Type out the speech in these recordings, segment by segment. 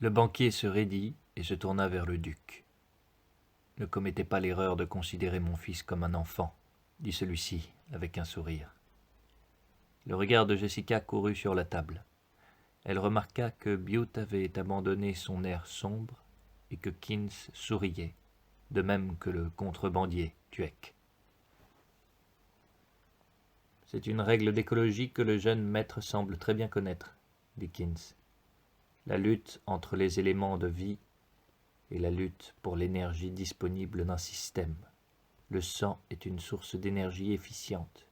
Le banquier se raidit et se tourna vers le duc. « Ne commettez pas l'erreur de considérer mon fils comme un enfant, » dit celui-ci avec un sourire. Le regard de Jessica courut sur la table. Elle remarqua que Bute avait abandonné son air sombre et que Keynes souriait, de même que le contrebandier Tuek. « C'est une règle d'écologie que le jeune maître semble très bien connaître, » dit Keynes. « La lutte entre les éléments de vie et la lutte pour l'énergie disponible d'un système. Le sang est une source d'énergie efficiente. »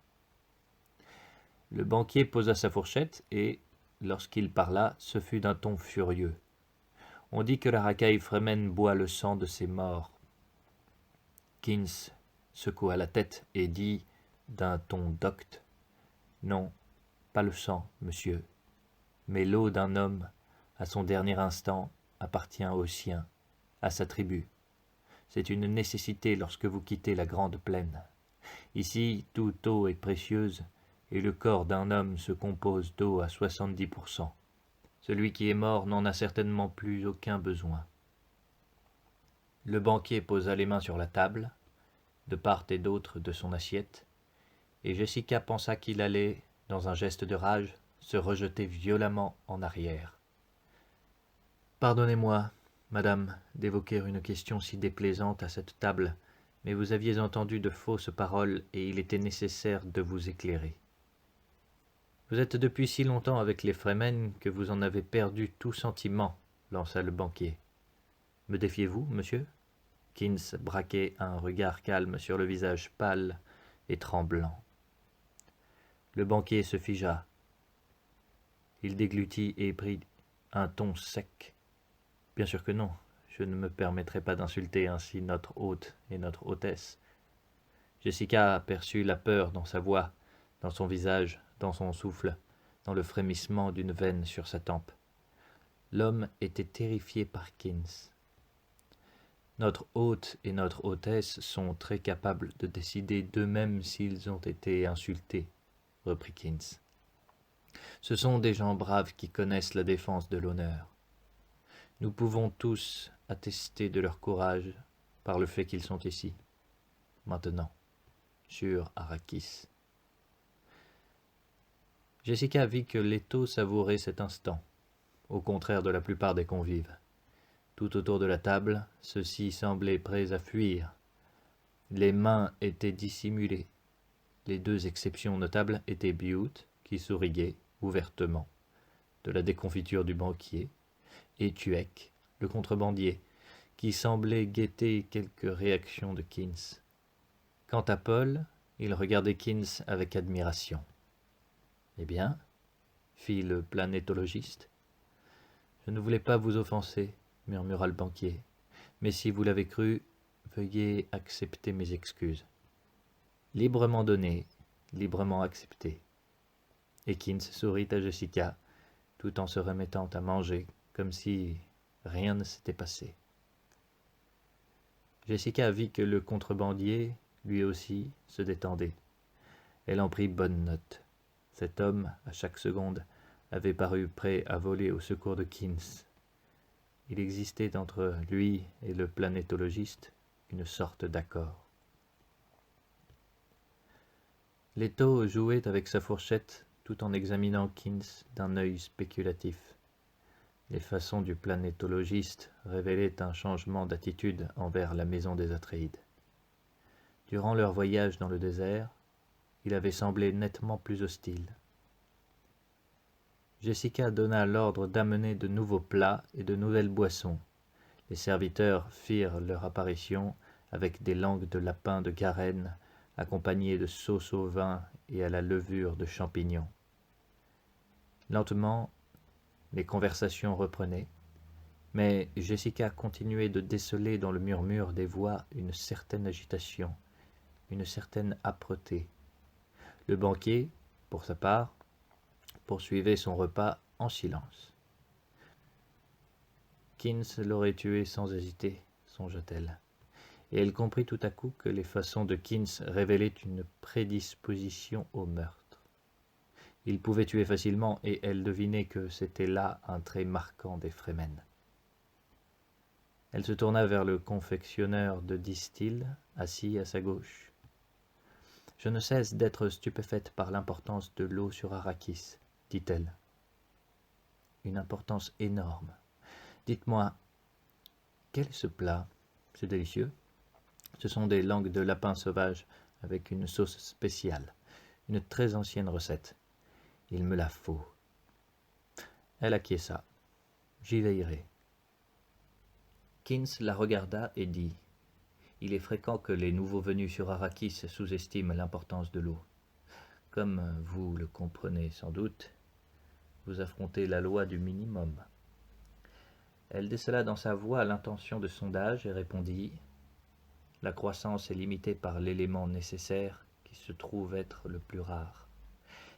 Le banquier posa sa fourchette et, lorsqu'il parla, ce fut d'un ton furieux. « On dit que la racaille Fremen boit le sang de ses morts. » Keynes secoua la tête et dit d'un ton docte: « Non, pas le sang, monsieur, mais l'eau d'un homme, à son dernier instant, appartient au sien, à sa tribu. C'est une nécessité lorsque vous quittez la grande plaine. Ici, toute eau est précieuse, et le corps d'un homme se compose d'eau à 70%. Celui qui est mort n'en a certainement plus aucun besoin. » Le banquier posa les mains sur la table, de part et d'autre de son assiette, et Jessica pensa qu'il allait, dans un geste de rage, se rejeter violemment en arrière. « Pardonnez-moi, madame, d'évoquer une question si déplaisante à cette table, mais vous aviez entendu de fausses paroles et il était nécessaire de vous éclairer. Vous êtes depuis si longtemps avec les Fremen que vous en avez perdu tout sentiment, lança le banquier. Me défiez-vous, monsieur ? Keynes braquait un regard calme sur le visage pâle et tremblant. Le banquier se figea. Il déglutit et prit un ton sec. « Bien sûr que non, je ne me permettrai pas d'insulter ainsi notre hôte et notre hôtesse. » Jessica aperçut la peur dans sa voix, dans son visage, dans son souffle, dans le frémissement d'une veine sur sa tempe. L'homme était terrifié par Keynes. « Notre hôte et notre hôtesse sont très capables de décider d'eux-mêmes s'ils ont été insultés, » reprit Keynes. « Ce sont des gens braves qui connaissent la défense de l'honneur. Nous pouvons tous attester de leur courage par le fait qu'ils sont ici, maintenant, sur Arrakis. » Jessica vit que Leto savourait cet instant, au contraire de la plupart des convives. Tout autour de la table, ceux-ci semblaient prêts à fuir. Les mains étaient dissimulées. Les deux exceptions notables étaient Bute, qui souriait ouvertement de la déconfiture du banquier, et Tuek, le contrebandier, qui semblait guetter quelques réactions de Keynes. Quant à Paul, il regardait Keynes avec admiration. « Eh bien, » fit le planétologiste. « Je ne voulais pas vous offenser, » murmura le banquier, « mais si vous l'avez cru, veuillez accepter mes excuses. » Librement donné, librement accepté. Et Keynes sourit à Jessica, tout en se remettant à manger, comme si rien ne s'était passé. Jessica vit que le contrebandier, lui aussi, se détendait. Elle en prit bonne note. Cet homme, à chaque seconde, avait paru prêt à voler au secours de Keynes. Il existait entre lui et le planétologiste une sorte d'accord. Leto jouait avec sa fourchette tout en examinant Keynes d'un œil spéculatif. Les façons du planétologiste révélaient un changement d'attitude envers la maison des Atréides. Durant leur voyage dans le désert, il avait semblé nettement plus hostile. Jessica donna l'ordre d'amener de nouveaux plats et de nouvelles boissons. Les serviteurs firent leur apparition avec des langues de lapin de Garenne, accompagnées de sauce au vin et à la levure de champignons. Lentement, les conversations reprenaient, mais Jessica continuait de déceler dans le murmure des voix une certaine agitation, une certaine âpreté. Le banquier, pour sa part, poursuivait son repas en silence. Keynes l'aurait tué sans hésiter, songea-t-elle, et elle comprit tout à coup que les façons de Keynes révélaient une prédisposition au meurtre. Il pouvait tuer facilement, et elle devinait que c'était là un trait marquant des Fremen. Elle se tourna vers le confectionneur de distil, assis à sa gauche. « Je ne cesse d'être stupéfaite par l'importance de l'eau sur Arrakis, dit-elle. Une importance énorme. Dites-moi, quel est ce plat? C'est délicieux. Ce sont des langues de lapin sauvage avec une sauce spéciale, une très ancienne recette. Il me la faut. » Elle acquiesça. « J'y veillerai. » Kins la regarda et dit « Il est fréquent que les nouveaux venus sur Arrakis sous-estiment l'importance de l'eau. Comme vous le comprenez sans doute, vous affrontez la loi du minimum. » Elle décela dans sa voix l'intention de sondage et répondit « La croissance est limitée par l'élément nécessaire qui se trouve être le plus rare.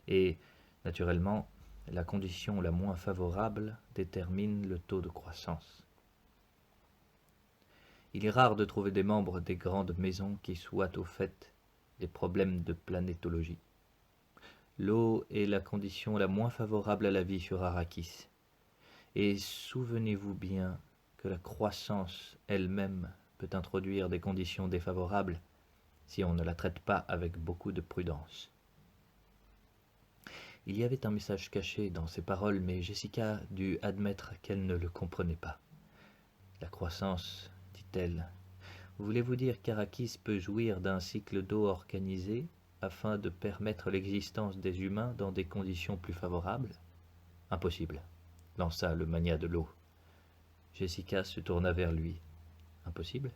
Et, naturellement, la condition la moins favorable détermine le taux de croissance. Il est rare de trouver des membres des grandes maisons qui soient au fait des problèmes de planétologie. L'eau est la condition la moins favorable à la vie sur Arrakis. Et souvenez-vous bien que la croissance elle-même peut introduire des conditions défavorables si on ne la traite pas avec beaucoup de prudence. » Il y avait un message caché dans ces paroles, mais Jessica dut admettre qu'elle ne le comprenait pas. « La croissance, dit-elle. Voulez-vous dire qu'Arrakis peut jouir d'un cycle d'eau organisé afin de permettre l'existence des humains dans des conditions plus favorables? Impossible, lança le magnat de l'eau. Jessica se tourna vers lui. Impossible?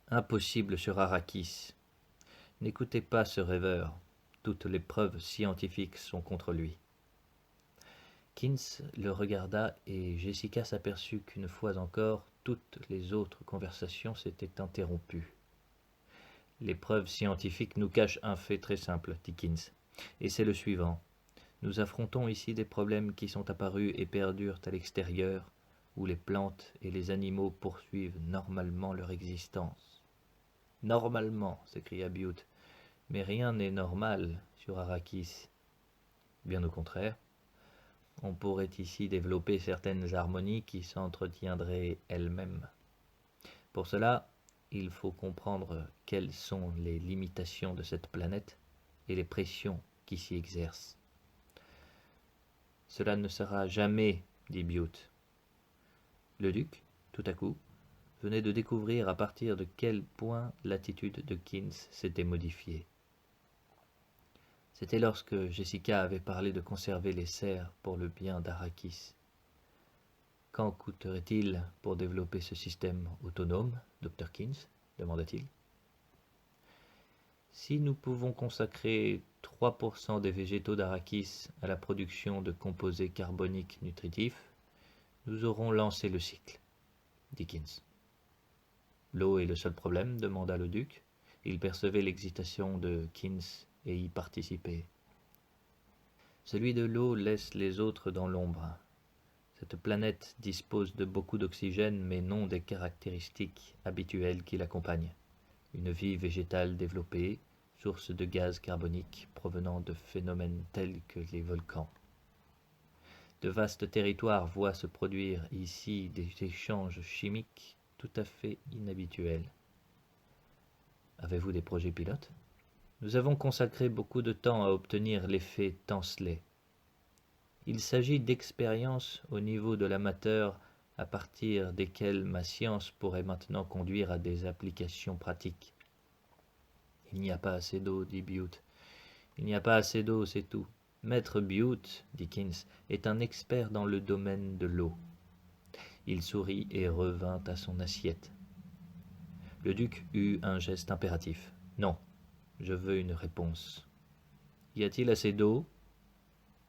Impossible sur Arrakis. N'écoutez pas ce rêveur. Toutes les preuves scientifiques sont contre lui. Kins le regarda et Jessica s'aperçut qu'une fois encore, toutes les autres conversations s'étaient interrompues. « Les preuves scientifiques nous cachent un fait très simple, dit Kins, et c'est le suivant. Nous affrontons ici des problèmes qui sont apparus et perdurent à l'extérieur, où les plantes et les animaux poursuivent normalement leur existence. »« Normalement, s'écria Bute, mais rien n'est normal sur Arrakis. Bien au contraire. On pourrait ici développer certaines harmonies qui s'entretiendraient elles-mêmes. Pour cela, il faut comprendre quelles sont les limitations de cette planète et les pressions qui s'y exercent. Cela ne sera jamais, dit Bute. Le duc, tout à coup, venait de découvrir à partir de quel point l'attitude de Kins s'était modifiée. C'était lorsque Jessica avait parlé de conserver les serres pour le bien d'Arrakis. Qu'en coûterait-il pour développer ce système autonome, Dr. Kins demanda-t-il. Si nous pouvons consacrer 3% des végétaux d'Arrakis à la production de composés carboniques nutritifs, nous aurons lancé le cycle, dit Kins. L'eau est le seul problème, demanda le duc. Il percevait l'excitation de Kins et y participait. Celui de l'eau laisse les autres dans l'ombre. Cette planète dispose de beaucoup d'oxygène, mais non des caractéristiques habituelles qui l'accompagnent. Une vie végétale développée, source de gaz carbonique provenant de phénomènes tels que les volcans. De vastes territoires voient se produire ici des échanges chimiques tout à fait inhabituels. Avez-vous des projets pilotes ? Nous avons consacré beaucoup de temps à obtenir l'effet Tansley. Il s'agit d'expériences au niveau de l'amateur à partir desquelles ma science pourrait maintenant conduire à des applications pratiques. Il n'y a pas assez d'eau, dit Bute. Il n'y a pas assez d'eau, c'est tout. Maître Bute, dit Kins, est un expert dans le domaine de l'eau. Il sourit et revint à son assiette. Le duc eut un geste impératif. Non, je veux une réponse. Y a-t-il assez d'eau,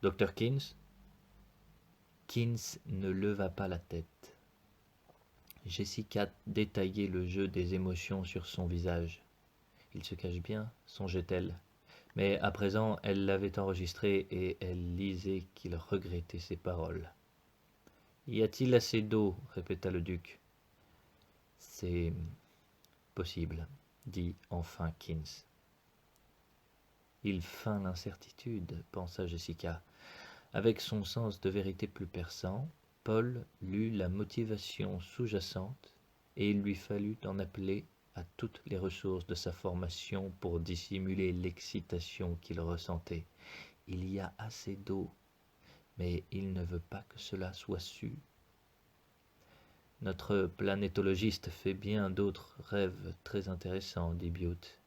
Dr. Kins ? Kins ne leva pas la tête. Jessica détaillait le jeu des émotions sur son visage. Il se cache bien, songeait-elle. Mais à présent, elle l'avait enregistré et elle lisait qu'il regrettait ses paroles. « Y a-t-il assez d'eau » répéta le duc. « C'est possible, » dit enfin Kins. Il feint l'incertitude, pensa Jessica. Avec son sens de vérité plus perçant, Paul lut la motivation sous-jacente, et il lui fallut en appeler à toutes les ressources de sa formation pour dissimuler l'excitation qu'il ressentait. Il y a assez d'eau, mais il ne veut pas que cela soit su. Notre planétologiste fait bien d'autres rêves très intéressants, dit Bute.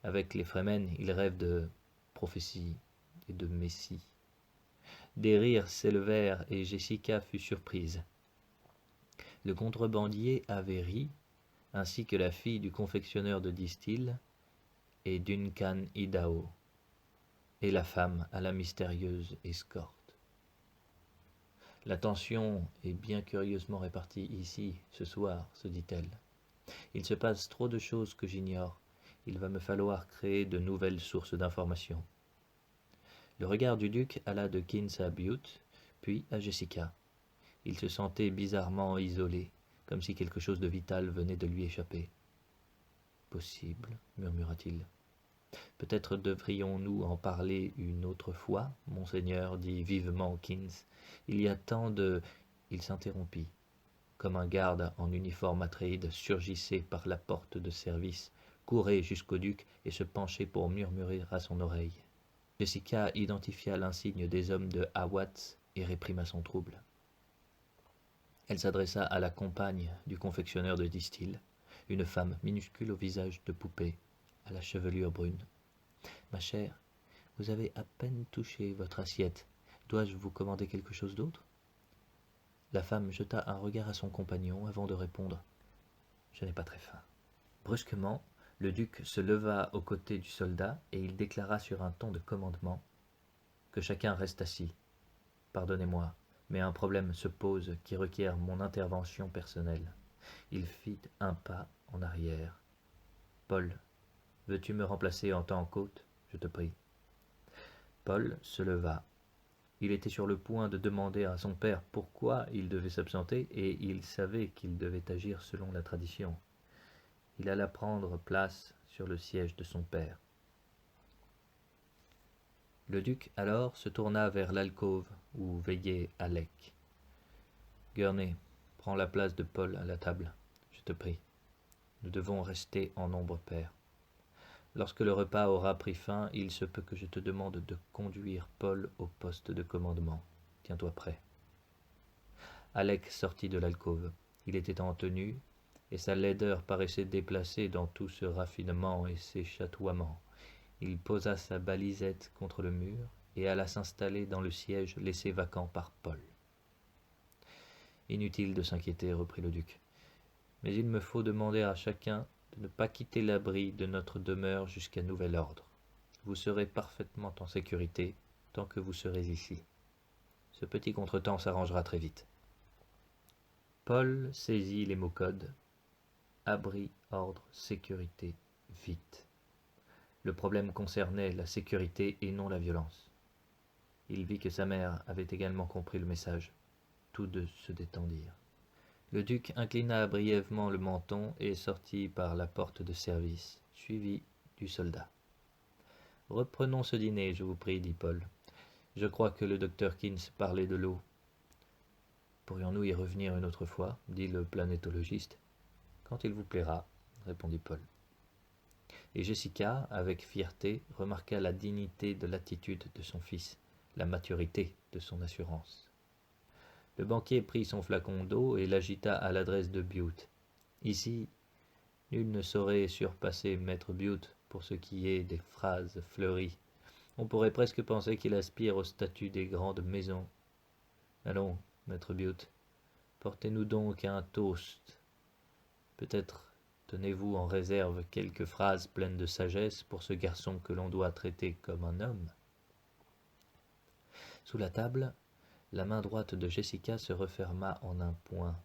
Avec les Fremen, il rêve de prophétie et de messie. Des rires s'élevèrent et Jessica fut surprise. Le contrebandier avait ri, ainsi que la fille du confectionneur de distil et Duncan Idaho, et la femme à la mystérieuse escorte. La tension est bien curieusement répartie ici, ce soir, se dit-elle. Il se passe trop de choses que j'ignore. Il va me falloir créer de nouvelles sources d'informations. Le regard du duc alla de Kins à Bute, puis à Jessica. Il se sentait bizarrement isolé, comme si quelque chose de vital venait de lui échapper. « Possible, murmura-t-il. « Peut-être devrions-nous en parler une autre fois, monseigneur, dit vivement Kins. Il y a tant de... » Il s'interrompit, comme un garde en uniforme Atréide surgissait par la porte de service, courait jusqu'au duc et se penchait pour murmurer à son oreille. Jessica identifia l'insigne des hommes de Awatz et réprima son trouble. Elle s'adressa à la compagne du confectionneur de distil, une femme minuscule au visage de poupée, à la chevelure brune. « Ma chère, vous avez à peine touché votre assiette. Dois-je vous commander quelque chose d'autre ?» La femme jeta un regard à son compagnon avant de répondre. « Je n'ai pas très faim. » Brusquement, le duc se leva aux côtés du soldat et il déclara sur un ton de commandement que chacun reste assis. « Pardonnez-moi, mais un problème se pose qui requiert mon intervention personnelle. » Il fit un pas en arrière. « Paul, veux-tu me remplacer en tant qu'hôte, je te prie ?» Paul se leva. Il était sur le point de demander à son père pourquoi il devait s'absenter, et il savait qu'il devait agir selon la tradition. Il alla prendre place sur le siège de son père. Le duc alors se tourna vers l'alcôve où veillait Alec. « Gurney, prends la place de Paul à la table, je te prie. Nous devons rester en nombre pair. Lorsque le repas aura pris fin, il se peut que je te demande de conduire Paul au poste de commandement. Tiens-toi prêt. » Alec sortit de l'alcôve. Il était en tenue, et sa laideur paraissait déplacée dans tout ce raffinement et ces chatoiements. Il posa sa balisette contre le mur et alla s'installer dans le siège laissé vacant par Paul. « Inutile de s'inquiéter, reprit le duc. Mais il me faut demander à chacun de ne pas quitter l'abri de notre demeure jusqu'à nouvel ordre. Vous serez parfaitement en sécurité tant que vous serez ici. Ce petit contretemps s'arrangera très vite. » Paul saisit les mots codes. Abri, ordre, sécurité, vite. Le problème concernait la sécurité et non la violence. Il vit que sa mère avait également compris le message. Tous deux se détendirent. Le duc inclina brièvement le menton et sortit par la porte de service, suivi du soldat. « Reprenons ce dîner, je vous prie, dit Paul. Je crois que le docteur Kins parlait de l'eau. »« Pourrions-nous y revenir une autre fois, dit le planétologiste. »« Quand il vous plaira, répondit Paul. Et Jessica, avec fierté, remarqua la dignité de l'attitude de son fils, la maturité de son assurance. Le banquier prit son flacon d'eau et l'agita à l'adresse de Bute. Ici, nul ne saurait surpasser maître Bute pour ce qui est des phrases fleuries. On pourrait presque penser qu'il aspire au statut des grandes maisons. Allons, maître Bute, portez-nous donc un toast. Peut-être tenez-vous en réserve quelques phrases pleines de sagesse pour ce garçon que l'on doit traiter comme un homme. Sous la table, la main droite de Jessica se referma en un point.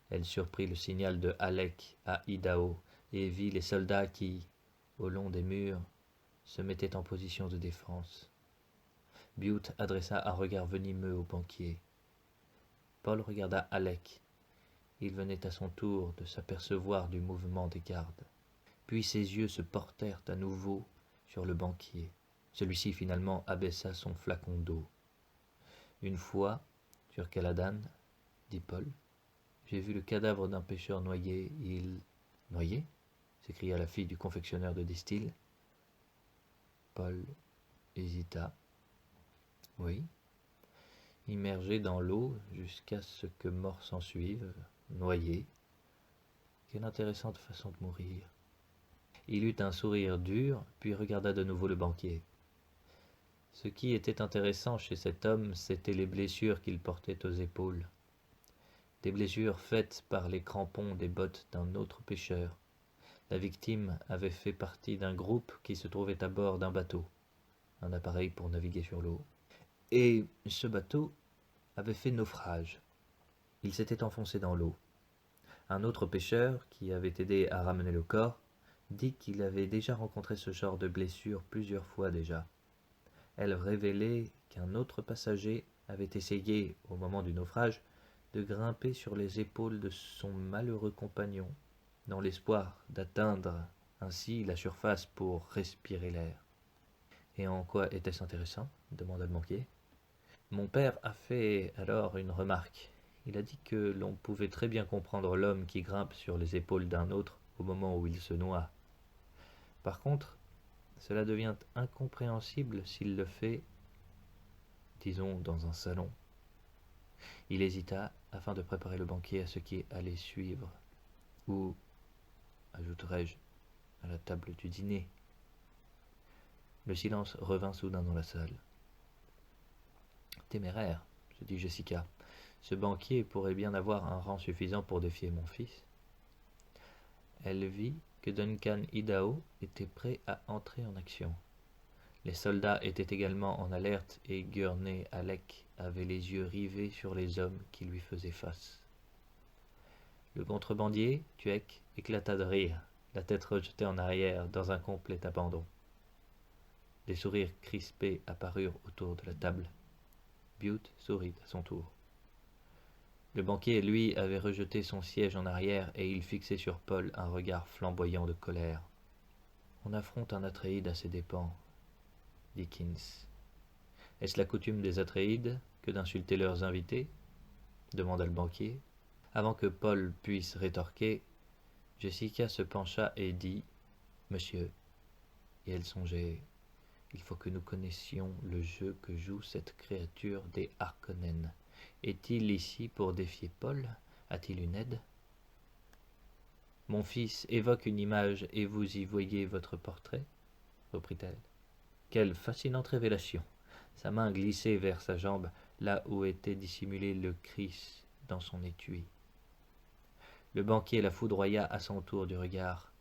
Elle surprit le signal de Alec à Idaho et vit les soldats qui, au long des murs, se mettaient en position de défense. Bute adressa un regard venimeux au banquier. Paul regarda Alec. Il venait à son tour de s'apercevoir du mouvement des gardes. Puis ses yeux se portèrent à nouveau sur le banquier. Celui-ci finalement abaissa son flacon d'eau. Une fois, sur Caladan, dit Paul. J'ai vu le cadavre d'un pêcheur noyé. Il... Noyé? S'écria la fille du confectionneur de distil. Paul hésita. Oui. Immergé dans l'eau jusqu'à ce que mort s'ensuive, noyé. Quelle intéressante façon de mourir. Il eut un sourire dur, puis regarda de nouveau le banquier. Ce qui était intéressant chez cet homme, c'étaient les blessures qu'il portait aux épaules. Des blessures faites par les crampons des bottes d'un autre pêcheur. La victime avait fait partie d'un groupe qui se trouvait à bord d'un bateau, un appareil pour naviguer sur l'eau. Et ce bateau avait fait naufrage. Il s'était enfoncé dans l'eau. Un autre pêcheur, qui avait aidé à ramener le corps, dit qu'il avait déjà rencontré ce genre de blessure plusieurs fois déjà. Elle révélait qu'un autre passager avait essayé, au moment du naufrage, de grimper sur les épaules de son malheureux compagnon, dans l'espoir d'atteindre ainsi la surface pour respirer l'air. Et en quoi était-ce intéressant? Demanda le banquier. Mon père a fait alors une remarque. Il a dit que l'on pouvait très bien comprendre l'homme qui grimpe sur les épaules d'un autre au moment où il se noie. Par contre, cela devient incompréhensible s'il le fait, disons, dans un salon. Il hésita afin de préparer le banquier à ce qui allait suivre, ou, ajouterai-je, à la table du dîner. Le silence revint soudain dans la salle. Téméraire, se dit Jessica. Ce banquier pourrait bien avoir un rang suffisant pour défier mon fils. Elle vit que Duncan Idaho était prêt à entrer en action. Les soldats étaient également en alerte et Gurney Halleck avait les yeux rivés sur les hommes qui lui faisaient face. Le contrebandier, Tuek, éclata de rire, la tête rejetée en arrière dans un complet abandon. Des sourires crispés apparurent autour de la table. Bute sourit à son tour. Le banquier, lui, avait rejeté son siège en arrière et il fixait sur Paul un regard flamboyant de colère. « On affronte un Atréide à ses dépens, » dit Keynes. « Est-ce la coutume des Atréides que d'insulter leurs invités ?» demanda le banquier. Avant que Paul puisse rétorquer, Jessica se pencha et dit « Monsieur », et elle songeait « Il faut que nous connaissions le jeu que joue cette créature des Harkonnen. Est-il ici pour défier Paul? A-t-il une aide ?» Mon fils évoque une image et vous y voyez votre portrait, reprit-elle. Quelle fascinante révélation! Sa main glissait vers sa jambe, là où était dissimulé le Christ dans son étui. Le banquier la foudroya à son tour du regard.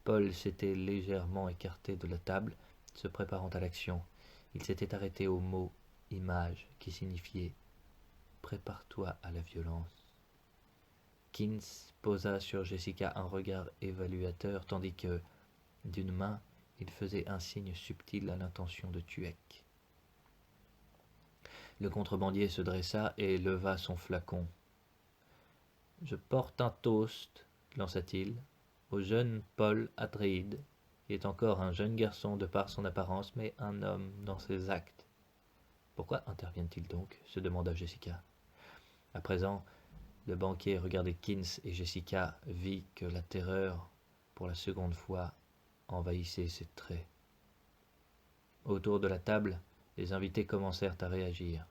Paul s'était légèrement écarté de la table, se préparant à l'action. Il s'était arrêté au mot « image » qui signifiait « prépare-toi à la violence ». Keynes posa sur Jessica un regard évaluateur, tandis que, d'une main, il faisait un signe subtil à l'intention de Tuek. Le contrebandier se dressa et leva son flacon. « Je porte un toast, lança-t-il, au jeune Paul Atréide, qui est encore un jeune garçon de par son apparence, mais un homme dans ses actes. » Pourquoi interviennent-ils donc? Se demanda Jessica. À présent, le banquier regardait Keynes et Jessica vit que la terreur, pour la seconde fois, envahissait ses traits. Autour de la table, les invités commencèrent à réagir.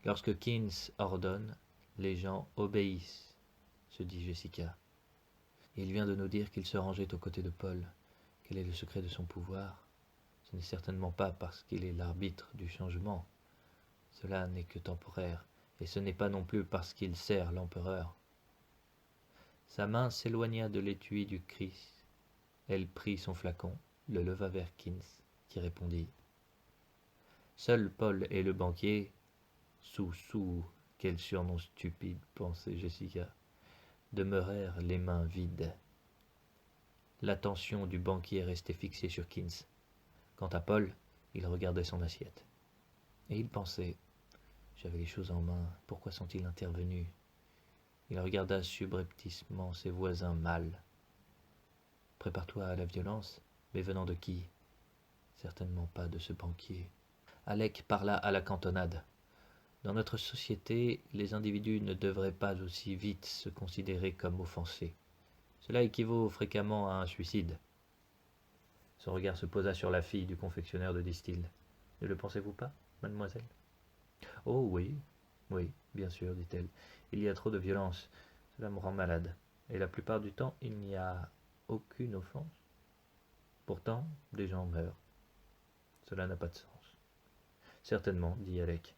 Lorsque Keynes ordonne, les gens obéissent, se dit Jessica. Il vient de nous dire qu'il se rangeait aux côtés de Paul. Quel est le secret de son pouvoir? Ce n'est certainement pas parce qu'il est l'arbitre du changement. Cela n'est que temporaire, et ce n'est pas non plus parce qu'il sert l'empereur. Sa main s'éloigna de l'étui du Christ. Elle prit son flacon, le leva vers Keynes, qui répondit. Seuls Paul et le banquier, sous, quel surnom stupide, pensait Jessica, demeurèrent les mains vides. L'attention du banquier restait fixée sur Keynes. Quant à Paul, il regardait son assiette. Et il pensait, j'avais les choses en main, pourquoi sont-ils intervenus? Il regarda subrepticement ses voisins mâles. Prépare-toi à la violence, mais venant de qui? Certainement pas de ce banquier. Halleck parla à la cantonade. Dans notre société, les individus ne devraient pas aussi vite se considérer comme offensés. Cela équivaut fréquemment à un suicide. Son regard se posa sur la fille du confectionneur de distil. Ne le pensez-vous pas, mademoiselle? Oh oui, oui, bien sûr, dit-elle. Il y a trop de violence. Cela me rend malade. Et la plupart du temps, il n'y a aucune offense. Pourtant, des gens meurent. Cela n'a pas de sens. Certainement, dit Alec.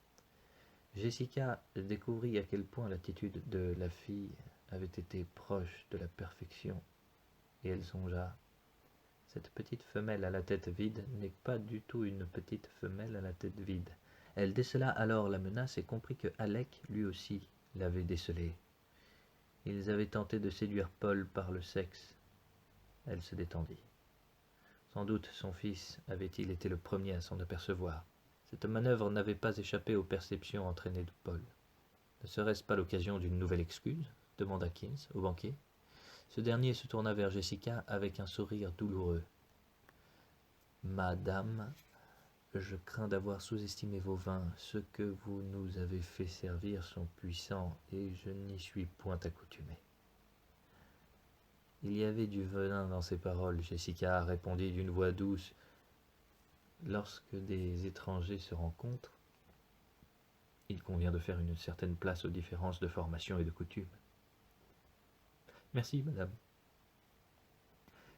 Jessica découvrit à quel point l'attitude de la fille avait été proche de la perfection, et elle songea: cette petite femelle à la tête vide n'est pas du tout une petite femelle à la tête vide. Elle décela alors la menace et comprit que Alec, lui aussi, l'avait décelée. Ils avaient tenté de séduire Paul par le sexe. Elle se détendit. Sans doute son fils avait-il été le premier à s'en apercevoir. Cette manœuvre n'avait pas échappé aux perceptions entraînées de Paul. Ne serait-ce pas l'occasion d'une nouvelle excuse? Demanda Keynes au banquier. Ce dernier se tourna vers Jessica avec un sourire douloureux. Madame, je crains d'avoir sous-estimé vos vins. Ceux que vous nous avez fait servir sont puissants et je n'y suis point accoutumé. Il y avait du venin dans ces paroles, Jessica répondit d'une voix douce. Lorsque des étrangers se rencontrent, il convient de faire une certaine place aux différences de formation et de coutume. Merci, madame.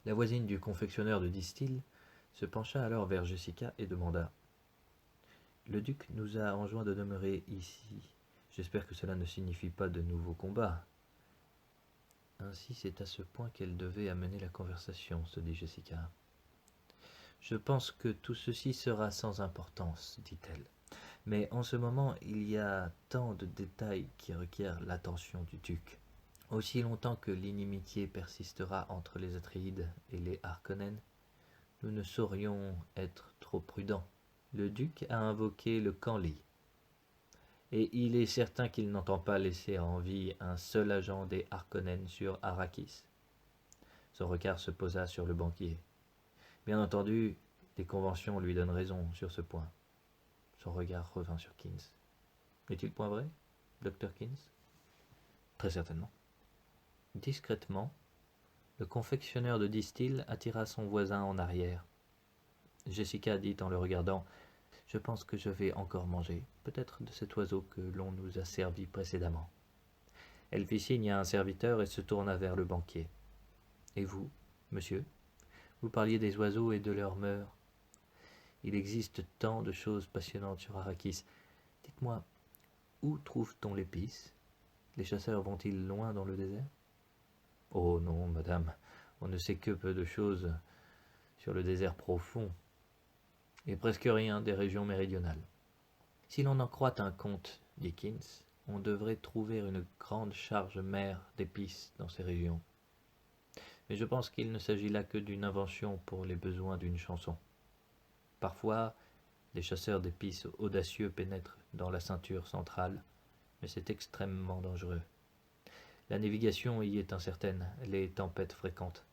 La voisine du confectionneur de distil se pencha alors vers Jessica et demanda: le duc nous a enjoint de demeurer ici. J'espère que cela ne signifie pas de nouveaux combats. Ainsi c'est à ce point qu'elle devait amener la conversation, se dit Jessica. Je pense que tout ceci sera sans importance, dit-elle. Mais en ce moment, il y a tant de détails qui requièrent l'attention du duc. Aussi longtemps que l'inimitié persistera entre les Atréides et les Harkonnen, nous ne saurions être trop prudents. Le duc a invoqué le Canli, et il est certain qu'il n'entend pas laisser en vie un seul agent des Harkonnen sur Arrakis. Son regard se posa sur le banquier. Bien entendu, les conventions lui donnent raison sur ce point. Son regard revint sur Keynes. N'est-il point vrai, docteur Keynes? Très certainement. Discrètement, le confectionneur de distil attira son voisin en arrière. Jessica dit en le regardant: je pense que je vais encore manger, peut-être de cet oiseau que l'on nous a servi précédemment. Elle fit signe à un serviteur et se tourna vers le banquier. Et vous, monsieur, vous parliez des oiseaux et de leurs mœurs. Il existe tant de choses passionnantes sur Arrakis. Dites-moi, où trouve-t-on l'épice? Les chasseurs vont-ils loin dans le désert? Oh non, madame, on ne sait que peu de choses sur le désert profond, et presque rien des régions méridionales. Si l'on en croit un conte, dit Keynes, on devrait trouver une grande charge mère d'épices dans ces régions. Mais je pense qu'il ne s'agit là que d'une invention pour les besoins d'une chanson. Parfois, des chasseurs d'épices audacieux pénètrent dans la ceinture centrale, mais c'est extrêmement dangereux. La navigation y est incertaine, les tempêtes fréquentes.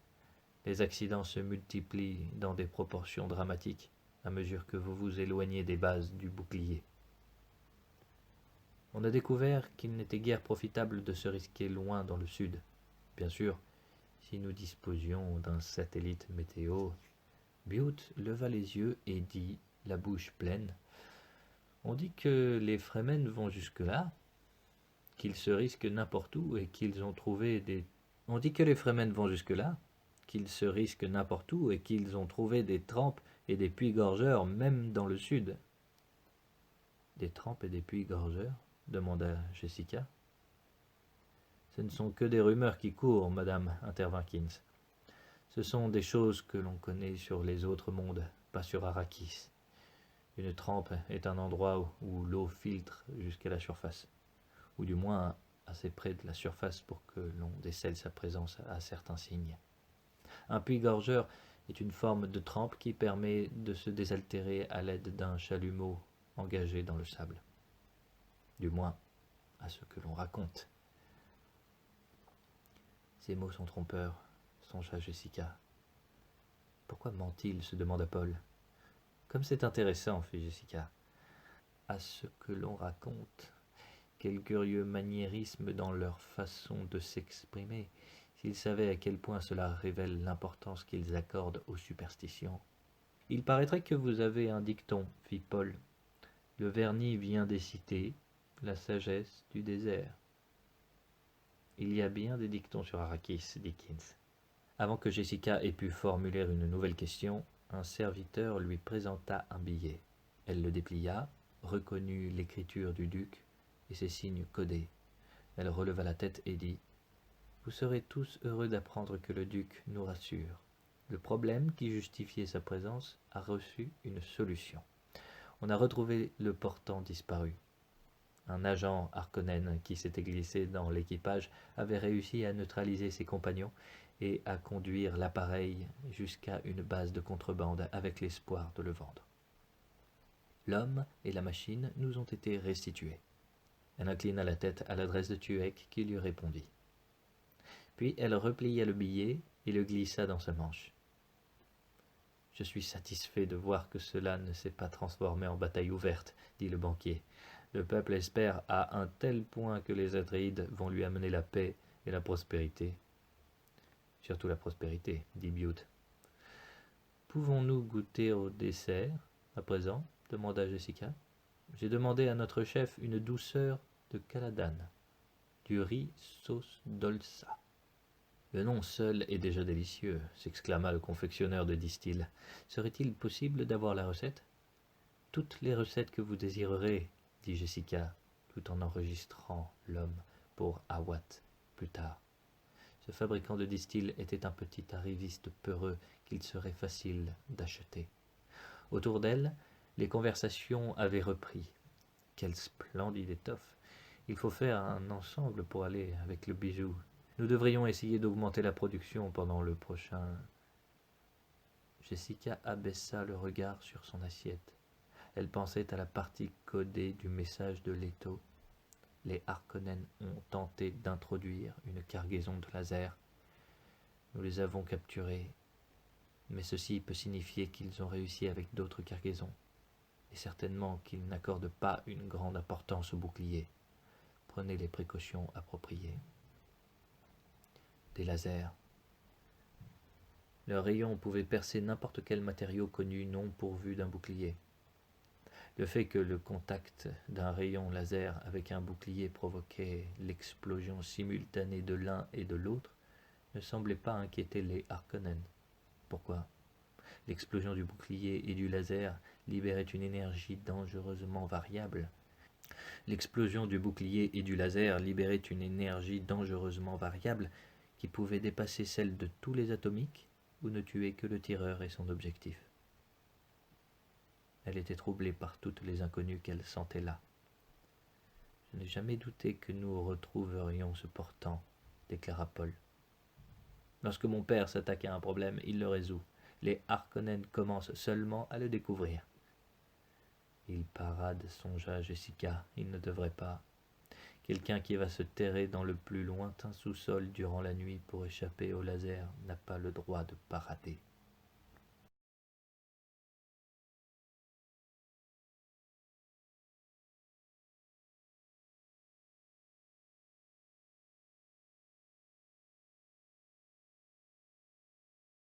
Les accidents se multiplient dans des proportions dramatiques à mesure que vous vous éloignez des bases du bouclier. On a découvert qu'il n'était guère profitable de se risquer loin dans le sud. Bien sûr, si nous disposions d'un satellite météo. Bute leva les yeux et dit, la bouche pleine: on dit que les Fremen vont jusque-là, qu'ils se risquent n'importe où et qu'ils ont trouvé des... On dit que les Fremen vont jusque-là, qu'ils se risquent n'importe où et qu'ils ont trouvé des trempes et des puits-gorgeurs même dans le sud. Des trempes et des puits-gorgeurs? Demanda Jessica. Ce ne sont que des rumeurs qui courent, madame, intervint Keynes. Ce sont des choses que l'on connaît sur les autres mondes, pas sur Arrakis. Une trempe est un endroit où l'eau filtre jusqu'à la surface, ou du moins assez près de la surface pour que l'on décèle sa présence à certains signes. Un puits-gorgeur est une forme de trempe qui permet de se désaltérer à l'aide d'un chalumeau engagé dans le sable. Du moins, à ce que l'on raconte. Ces mots sont trompeurs, songea Jessica. Pourquoi ment-il? Se demanda Paul. Comme c'est intéressant, fit Jessica. à ce que l'on raconte. Quel curieux maniérisme dans leur façon de s'exprimer. S'ils savaient à quel point cela révèle l'importance qu'ils accordent aux superstitions. Il paraîtrait que vous avez un dicton, fit Paul. Le vernis vient des cités, la sagesse du désert. Il y a bien des dictons sur Arrakis, dit Kins. Avant que Jessica ait pu formuler une nouvelle question, un serviteur lui présenta un billet. Elle le déplia, reconnut l'écriture du duc et ses signes codés. Elle releva la tête et dit « Vous serez tous heureux d'apprendre que le duc nous rassure. Le problème qui justifiait sa présence a reçu une solution. On a retrouvé le portant disparu. Un agent Harkonnen qui s'était glissé dans l'équipage avait réussi à neutraliser ses compagnons et à conduire l'appareil jusqu'à une base de contrebande avec l'espoir de le vendre. L'homme et la machine nous ont été restitués. » Elle inclina la tête à l'adresse de Tuek qui lui répondit. Puis elle replia le billet et le glissa dans sa manche. « Je suis satisfait de voir que cela ne s'est pas transformé en bataille ouverte, dit le banquier. Le peuple espère à un tel point que les Atreides vont lui amener la paix et la prospérité. Surtout la prospérité, dit Bute. Pouvons-nous goûter au dessert, à présent demanda Jessica. J'ai demandé à notre chef une douceur de Caladan, du riz sauce dolça. Le nom seul est déjà délicieux, s'exclama le confectionneur de distil. Serait-il possible d'avoir la recette? Toutes les recettes que vous désirerez, dit Jessica, tout en enregistrant l'homme pour Awat plus tard. Ce fabricant de distil était un petit arriviste peureux qu'il serait facile d'acheter. Autour d'elle, les conversations avaient repris. Quelle splendide étoffe! Il faut faire un ensemble pour aller avec le bijou. Nous devrions essayer d'augmenter la production pendant le prochain... Jessica abaissa le regard sur son assiette. Elle pensait à la partie codée du message de Leto. Les Harkonnen ont tenté d'introduire une cargaison de laser. Nous les avons capturés, mais ceci peut signifier qu'ils ont réussi avec d'autres cargaisons, et certainement qu'ils n'accordent pas une grande importance au bouclier. Prenez les précautions appropriées. Des lasers. Leurs rayons pouvaient percer n'importe quel matériau connu non pourvu d'un bouclier. Le fait que le contact d'un rayon laser avec un bouclier provoquait l'explosion simultanée de l'un et de l'autre ne semblait pas inquiéter les Harkonnen. Pourquoi? L'explosion du bouclier et du laser libérait une énergie dangereusement variable. L'explosion du bouclier et du laser libérait une énergie dangereusement variable qui pouvait dépasser celle de tous les atomiques ou ne tuer que le tireur et son objectif. Elle était troublée par toutes les inconnues qu'elle sentait là. « Je n'ai jamais douté que nous retrouverions ce portant, » déclara Paul. « Lorsque mon père s'attaque à un problème, il le résout. Les Harkonnen commencent seulement à le découvrir. » Il parade, songea Jessica, il ne devrait pas. Quelqu'un qui va se terrer dans le plus lointain sous-sol durant la nuit pour échapper au laser n'a pas le droit de parader.